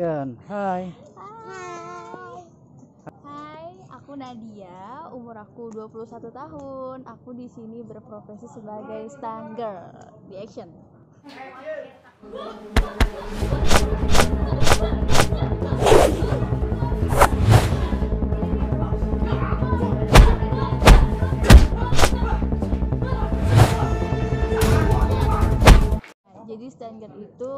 Action. Hai. Hai, aku Nadia, umur aku 21 tahun. Aku di sini berprofesi sebagai stunt girl di Action. Jadi stunt girl itu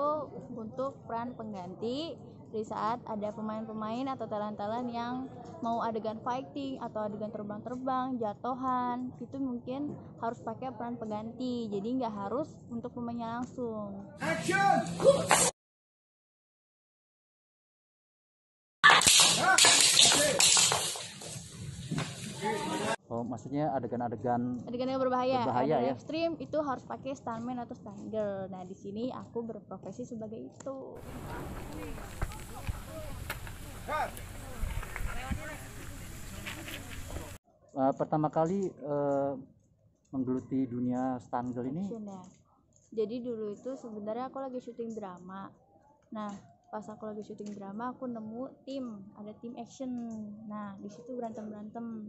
untuk peran pengganti di saat ada pemain-pemain atau talent-talent yang mau adegan fighting atau adegan terbang-terbang, jatuhan, itu mungkin harus pakai peran pengganti. Jadi nggak harus untuk pemainnya langsung. Action! Oh, maksudnya adegan-adegan yang berbahaya ya? Ekstrim itu harus pakai stuntman atau stunt girl. Nah, di sini aku berprofesi sebagai itu. Pertama kali menggeluti dunia stunt girl ini. Action, ya. Jadi dulu itu sebenarnya aku lagi syuting drama. Nah, pas aku lagi syuting drama, aku nemu ada tim action. Nah, di situ berantem.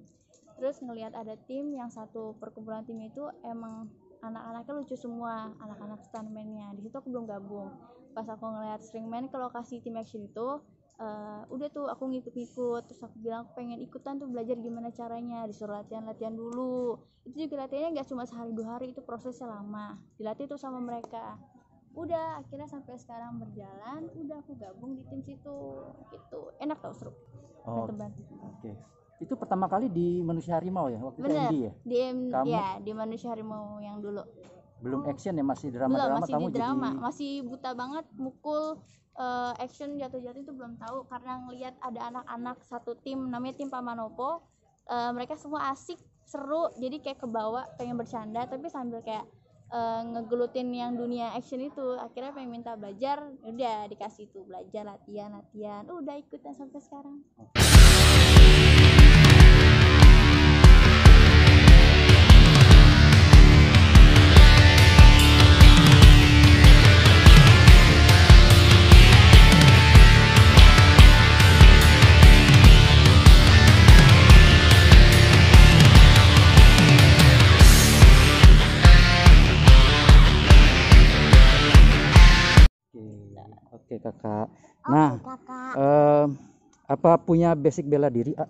Terus ngelihat ada tim yang satu perkumpulan tim itu emang anak-anaknya lucu semua, anak-anak stuntman-nya. Di situ aku belum gabung. Pas aku ngelihat sering main ke lokasi tim action itu, udah tuh aku ngikut-ngikut. Terus aku bilang aku pengen ikutan tuh, belajar gimana caranya. Disuruh latihan dulu. Itu juga latihannya nggak cuma sehari 2 hari, itu prosesnya lama. Dilatih tuh sama mereka. Udah akhirnya sampai sekarang berjalan, udah aku gabung di tim situ. Gitu. Enak tau, seru. Oh, oke. Itu pertama kali di Manusia Harimau ya, waktu Bener, itu MD ya? Di Manusia Harimau yang dulu. Belum action ya, masih drama-drama. Masih kamu di drama, jadi... masih buta banget, mukul, action jatuh-jatuh itu belum tahu, karena ngelihat ada anak-anak satu tim namanya tim Pamanopo, mereka semua asik, seru, jadi kayak kebawa pengen bercanda tapi sambil kayak ngegelutin yang dunia action itu. Akhirnya pengen minta belajar, udah dikasih tuh belajar, latihan, udah ikutan sampai sekarang. Oke kakak. Nah, apa punya basic bela diri, Kak?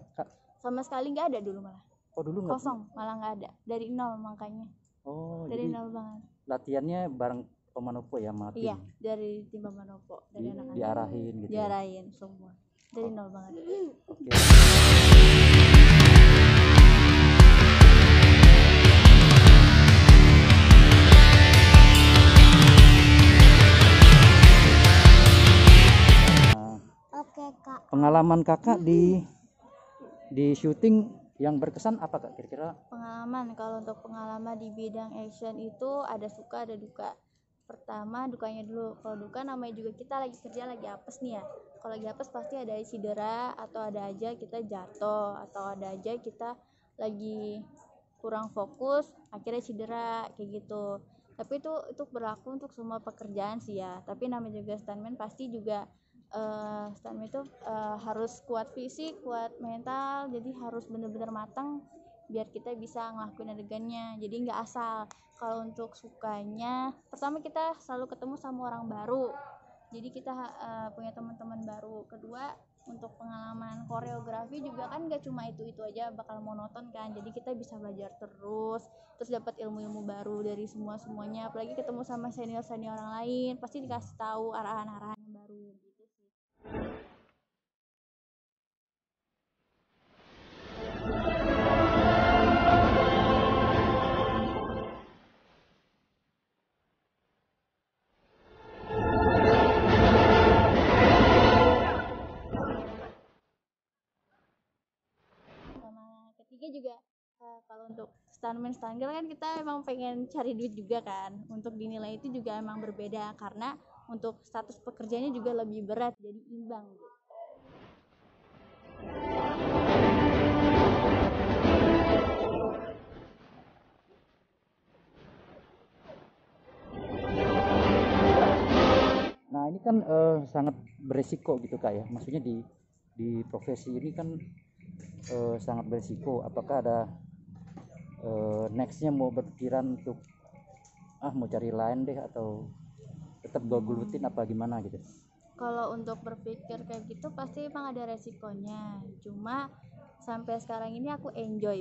Sama sekali nggak ada dulu, malah. Oh, dulu nggak? Kosong, malah nggak ada, dari nol makanya. Oh, dari jadi nol banget. Latihannya bareng Pamanopo ya, mati? Iya, dari tim Pamanopo, dari anak-anak. Diarahin gitu. Diarahin semua, dari nol banget. Oke. Pengalaman kakak di syuting yang berkesan apa kak kira-kira? Pengalaman, kalau untuk pengalaman di bidang action itu ada suka ada duka. Pertama dukanya dulu. Kalau duka namanya juga kita lagi kerja, lagi apes nih ya. Kalau lagi apes pasti ada cedera, atau ada aja kita jatuh, atau ada aja kita lagi kurang fokus akhirnya cedera kayak gitu. Tapi itu berlaku untuk semua pekerjaan sih ya. Tapi namanya juga stuntman, pasti juga stuntman itu harus kuat fisik, kuat mental, jadi harus benar-benar matang biar kita bisa ngelakuin adegannya. Jadi nggak asal. Kalau untuk sukanya, pertama kita selalu ketemu sama orang baru, jadi kita punya teman-teman baru. Kedua, untuk pengalaman koreografi juga kan nggak cuma itu aja, bakal monoton kan. Jadi kita bisa belajar terus dapat ilmu-ilmu baru dari semuanya. Apalagi ketemu sama senior orang lain, pasti dikasih tahu arahan-arahan yang baru gitu sih. Ketiga juga, kalau untuk stuntman stunt girl kan kita emang pengen cari duit juga kan. Untuk dinilai itu juga emang berbeda, karena untuk status pekerjaannya juga lebih berat, jadi imbang gitu. Nah, ini kan sangat beresiko gitu Kak ya. Maksudnya di profesi ini kan sangat beresiko. Apakah ada nextnya mau berpikiran untuk mau cari lain deh, atau tetap gue gelutin apa gimana gitu? Kalau untuk berpikir kayak gitu pasti emang ada resikonya, cuma sampai sekarang ini aku enjoy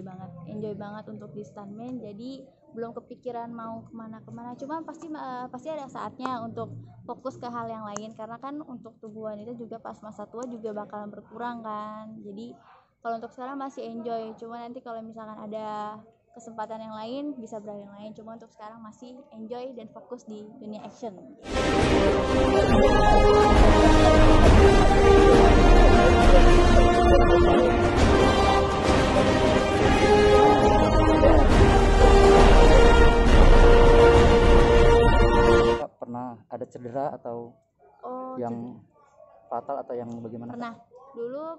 banget untuk di stuntman, jadi belum kepikiran mau kemana-kemana, cuma pasti ada saatnya untuk fokus ke hal yang lain, karena kan untuk tubuh wanita juga pas masa tua juga bakalan berkurang kan. Jadi kalau untuk sekarang masih enjoy, cuma nanti kalau misalkan ada kesempatan yang lain bisa berani yang lain, cuma untuk sekarang masih enjoy dan fokus di dunia action. Kak pernah ada cedera atau yang fatal atau yang bagaimana?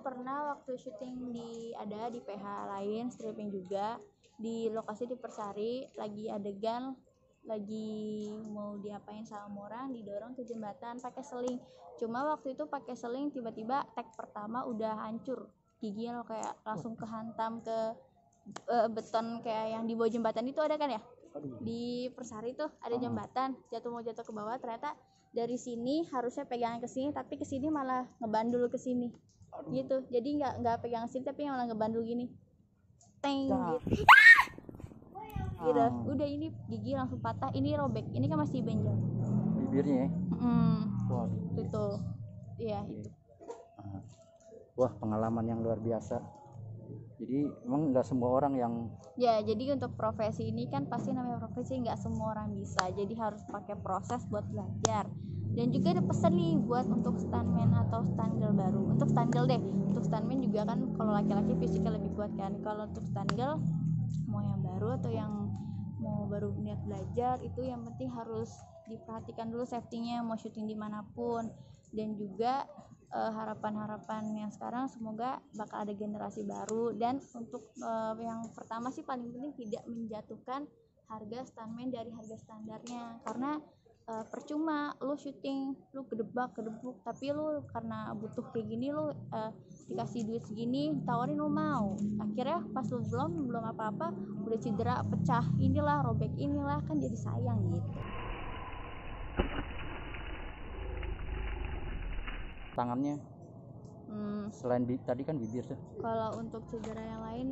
Pernah waktu syuting di PH lain, stripping juga di lokasi di Persari, lagi adegan lagi mau diapain sama orang, didorong ke jembatan pakai seling. Cuma waktu itu pakai seling, tiba-tiba tag pertama udah hancur giginya, kayak langsung kehantam ke beton kayak yang di bawah jembatan itu ada kan ya. Di Persari tuh ada jembatan, mau jatuh ke bawah, ternyata dari sini harusnya pegangan ke sini, tapi ke sini malah ngebandul ke sini. Gitu. Jadi nggak pegang sini tapi malah ngebandul gini. Teng gitu. Gitu. Udah, ini gigi langsung patah, ini robek. Ini kan masih benjol. Bibirnya ya? Wah, itu. Iya, itu. Wah, pengalaman yang luar biasa. Jadi emang nggak semua orang yang jadi untuk profesi ini kan pasti namanya profesi, nggak semua orang bisa, jadi harus pakai proses buat belajar. Dan juga ada pesan nih buat untuk stuntman atau stunt girl baru. Untuk stunt girl deh, untuk stuntman juga kan kalau laki-laki fisiknya lebih kuat kan. Kalau untuk stunt girl mau yang baru atau yang mau baru niat belajar, itu yang penting harus diperhatikan dulu safety-nya mau syuting dimanapun. Dan juga harapan yang sekarang semoga bakal ada generasi baru. Dan untuk yang pertama sih paling penting tidak menjatuhkan harga stuntman dari harga standarnya, karena percuma lu syuting lu kedebuk, tapi lu karena butuh kayak gini lu dikasih duit segini, tawarin lu mau, akhirnya pas lu belum apa-apa udah cedera, pecah inilah, robek inilah, kan jadi sayang gitu. tangannya selain tadi kan bibir tuh. Kalau untuk cedera yang lain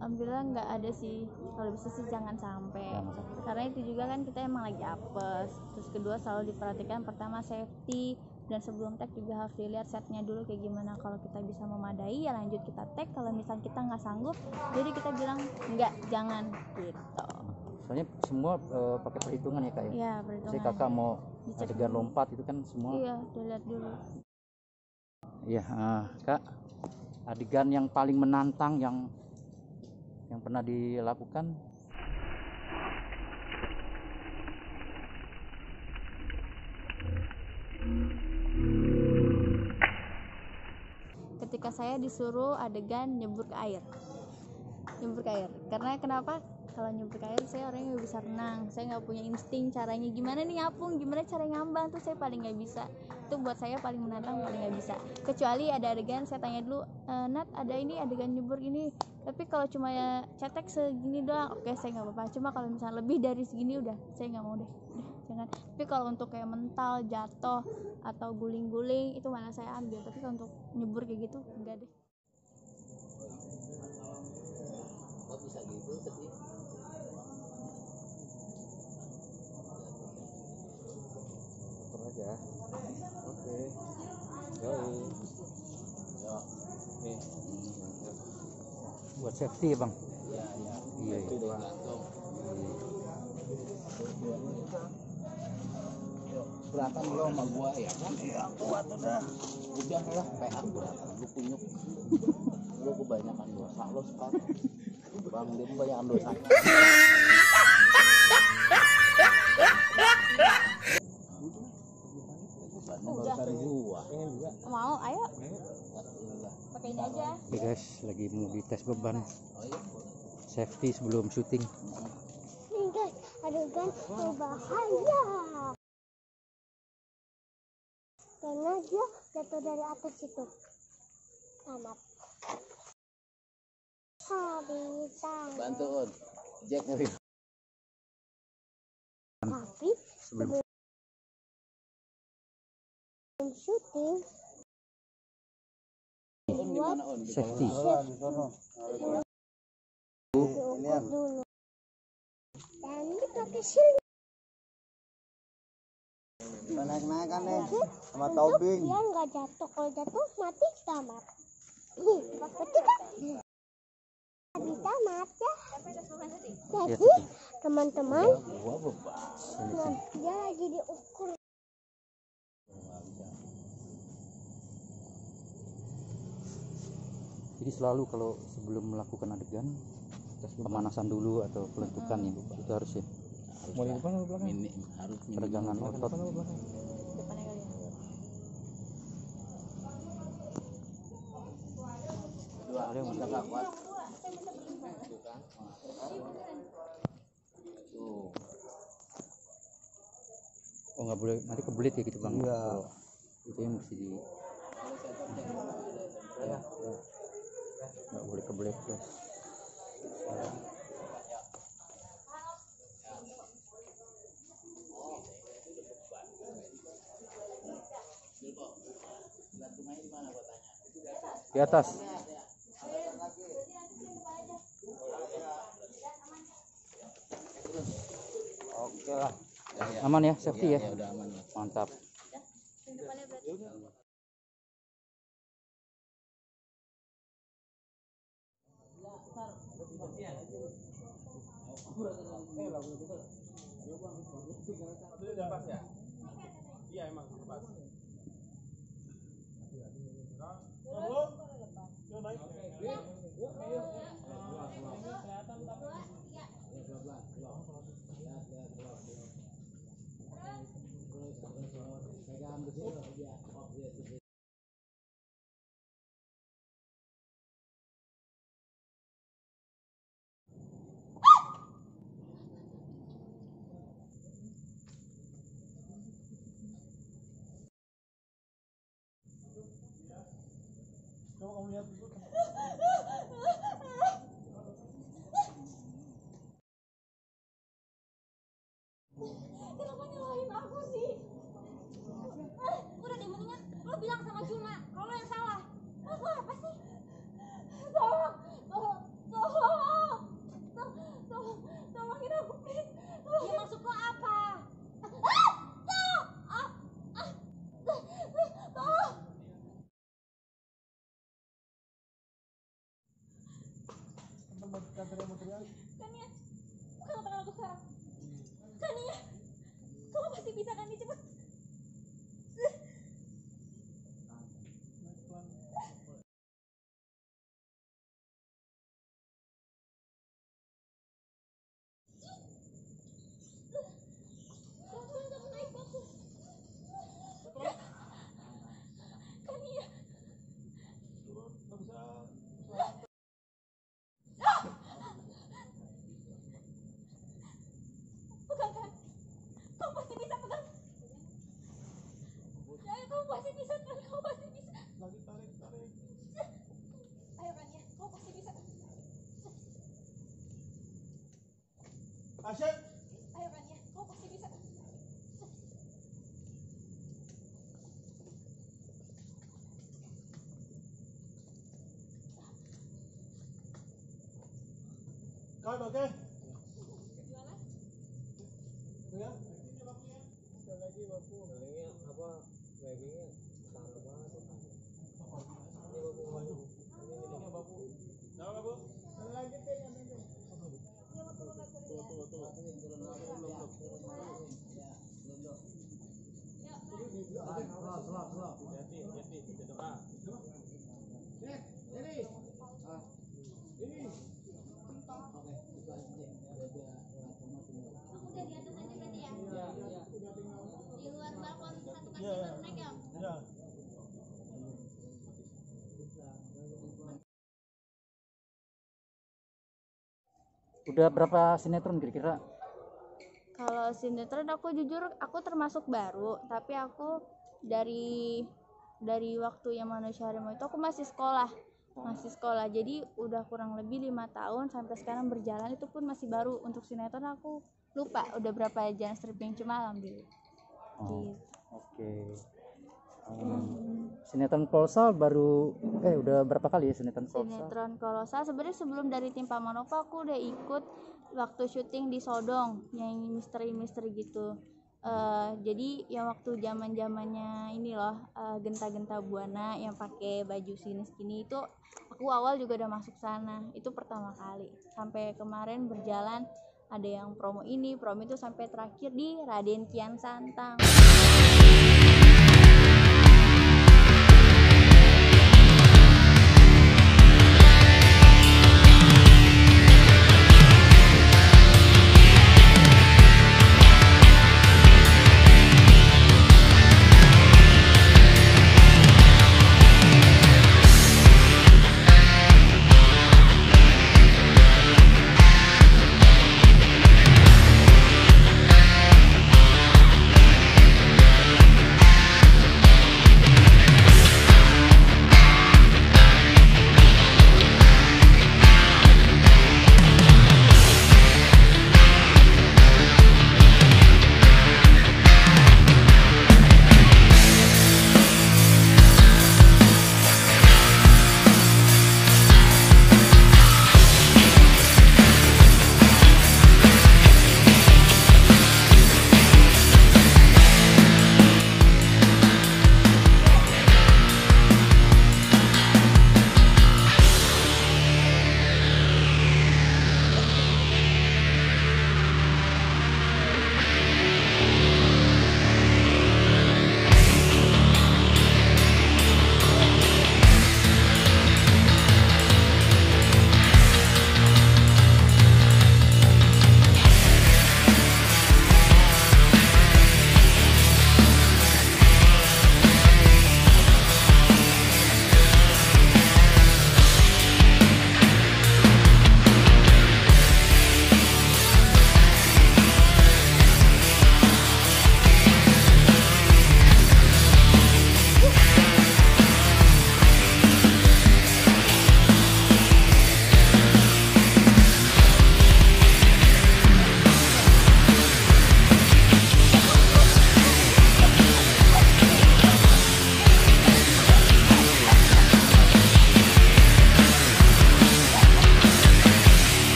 alhamdulillah nggak ada sih, kalau bisa sih jangan sampai. Karena itu juga kan kita emang lagi apes. Terus kedua selalu diperhatikan, pertama safety, dan sebelum tag juga harus dilihat setnya dulu kayak gimana. Kalau kita bisa memadai ya lanjut kita tag, kalau misalnya kita nggak sanggup jadi kita bilang enggak, jangan gitu. Soalnya semua pakai perhitungan ya Kak ya? Iya, perhitungan. Jadi kakak mau adegan lompat itu kan semua. Iya, dilihat dulu. Iya, Kak, adegan yang paling menantang yang pernah dilakukan? Ketika saya disuruh adegan nyebur ke air. Karena kenapa? Kalau nyebur ke air, saya orangnya nggak bisa renang, saya nggak punya insting caranya gimana nih ngapung, gimana cara ngambang tuh saya paling nggak bisa. Itu buat saya paling menantang, paling nggak bisa. Kecuali ada adegan saya tanya dulu, Nat ada ini adegan nyebur ini, tapi kalau cuma cetek segini doang, oke saya nggak apa-apa. Cuma kalau misalnya lebih dari segini udah saya nggak mau deh, jangan. Tapi kalau untuk kayak mental, jatuh atau guling-guling itu mana saya ambil, tapi kalau untuk nyebur kayak gitu enggak deh. Bisa gitu tadi. Atur aja. Oke. Yoi. Yo. Nih. Buat safety ya Bang? Iya, iya. Iya. Itu doang. Berantem lo sama gua ya kan? Iya, kuat udah. Udah lah, PA berantem lu kunyuk. Lu kebanyakan dosa lo sekarang. Bang dia kebanyakan dosa. Udah. Gua. Mau, ayo. Pakai ini aja. Oke guys, lagi mau dites beban Oh iya. safety sebelum syuting. Nih guys, adegan berbahaya. karena dia jatuh dari atas itu. Tamat. Habis. Bantu On. Jack ngeri. Tapi sebelum syuting On di mana On? Di safety. diukur dulu. Dan dipakai shield. Naik-naikan nih sama tobing. Dia nggak jatuh. Kalau jatuh mati tamat. Betul kan? Habis tamat ya. Jadi teman-teman, Gua bebas. dia lagi diukur. Jadi selalu kalau sebelum melakukan adegan pemanasan dulu atau pelentukan ya itu harus ya. Mau di depan atau belakang? Harus Peregangan otot. Depannya kali ya. Dua. Kita nggak kuat. Tuh. Oh nggak boleh nanti kebelit ya gitu bang. Iya. Kalau itu yang mesti di nggak boleh kebelit guys. Di atas. Oke lah. Aman ya, safety ya. Ya udah aman lah. Mantap. Yang depannya berarti. Kenapa nyalahin aku sih? Udah deh, mendingan lo bilang sama Cuna kalau lo yang salah. Lo apa sih? Tolong, tolongin aku please. Ya maksud lo apa? Tolong. Kania, buka tangan aku sekarang. Kania, kamu pasti bisa kan? Cepet. Pelan-pelan kamu naik batu. Kania. Pegang kan? Kamu pasti bisa pegang. Ya, kamu pasti bisa kan? Kamu pasti bisa. Ayo kan ya, kamu pasti bisa. Asyik. Ayo kan ya, kamu pasti bisa. Kan oke. Gimana? Ya. Aku udah di atas aja berarti ya? Di luar balkon satu kaki baru naik ya? Ya. Udah berapa sinetron kira-kira? Kalau sinetron aku jujur aku termasuk baru, tapi aku dari waktu yang manusia harimau itu aku masih sekolah. Jadi udah kurang lebih 5 tahun sampai sekarang berjalan, itu pun masih baru. Untuk sinetron aku lupa udah berapa genre stripping, cuma alhamdulillah. Oh, oke. Sinetron kolosal baru udah berapa kali ya sinetron kolosal? Sinetron kolosal sebenarnya sebelum dari Tim Pamanova aku udah ikut waktu syuting di Sodong yang misteri gitu. Jadi yang waktu zamannya ini loh, Genta-Genta Buana yang pakai baju sini itu aku awal juga udah masuk sana. Itu pertama kali. Sampai kemarin berjalan ada yang promo ini, promo itu, sampai terakhir di Raden Kian Santang.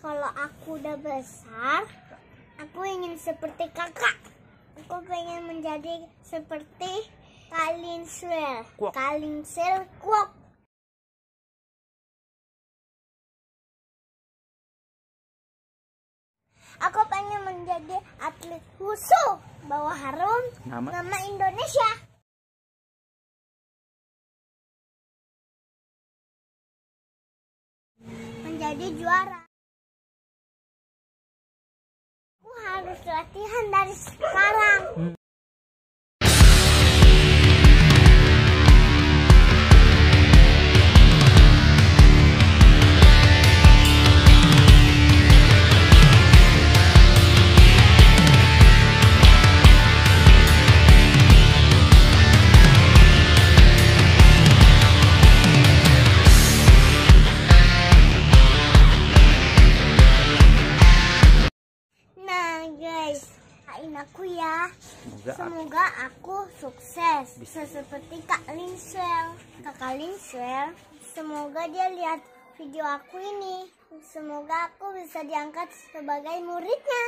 kalau aku udah besar, aku ingin seperti kakak. Aku pengen menjadi seperti Kalinsel. Kalinsel Kwok. Aku pengen menjadi atlet wushu, bawa harum nama Indonesia. Menjadi juara. Aku harus latihan dari sekarang. aku ya. Semoga Semoga aku sukses seperti Kak Linswell. Kakak Linswell, semoga dia lihat video aku ini. Semoga aku bisa diangkat sebagai muridnya.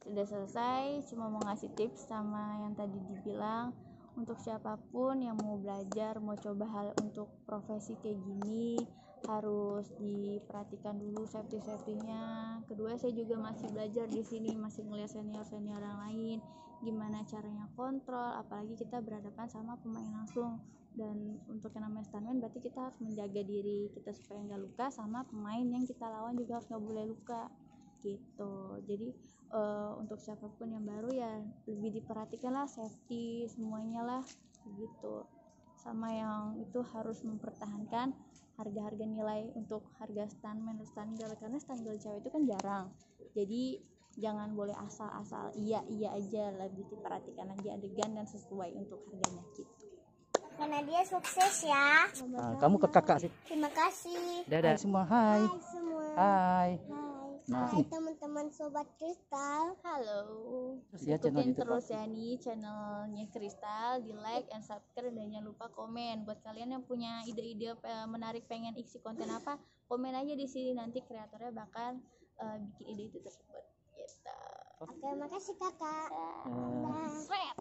Sudah selesai, cuma mau ngasih tips sama yang tadi dibilang. Untuk siapapun yang mau belajar, mau coba hal untuk profesi kayak gini, harus diperhatikan dulu safety-nya. Kedua, saya juga masih belajar di sini, masih ngeliat senior-senior yang lain, gimana caranya kontrol, apalagi kita berhadapan sama pemain langsung. Dan untuk yang namanya stuntman, berarti kita harus menjaga diri kita supaya nggak luka, sama pemain yang kita lawan juga harus nggak boleh luka gitu. Jadi untuk siapapun yang baru ya lebih diperhatikan lah safety semuanya lah gitu. Sama yang itu harus mempertahankan harga-harga nilai untuk harga stuntman dan stunt girl, karena stunt girl cewek itu kan jarang. Jadi jangan boleh asal-asal iya aja, lebih diperhatikan lagi adegan dan sesuai untuk harganya gitu. Karena dia sukses ya. kamu ke kakak sih. Terima kasih. Dadah semua, hai. Hai semua. Hai. Hai. Hai teman-teman Sobat Kristal. Halo, Ya, channel ikutin YouTube terus ya nih channelnya Kristal, di like and subscribe, dan jangan lupa komen. Buat kalian yang punya ide-ide menarik pengen isi konten apa, komen aja di sini, nanti kreatornya bakal bikin ide itu tersebut gitu. Oke, makasih kakak. Sweet.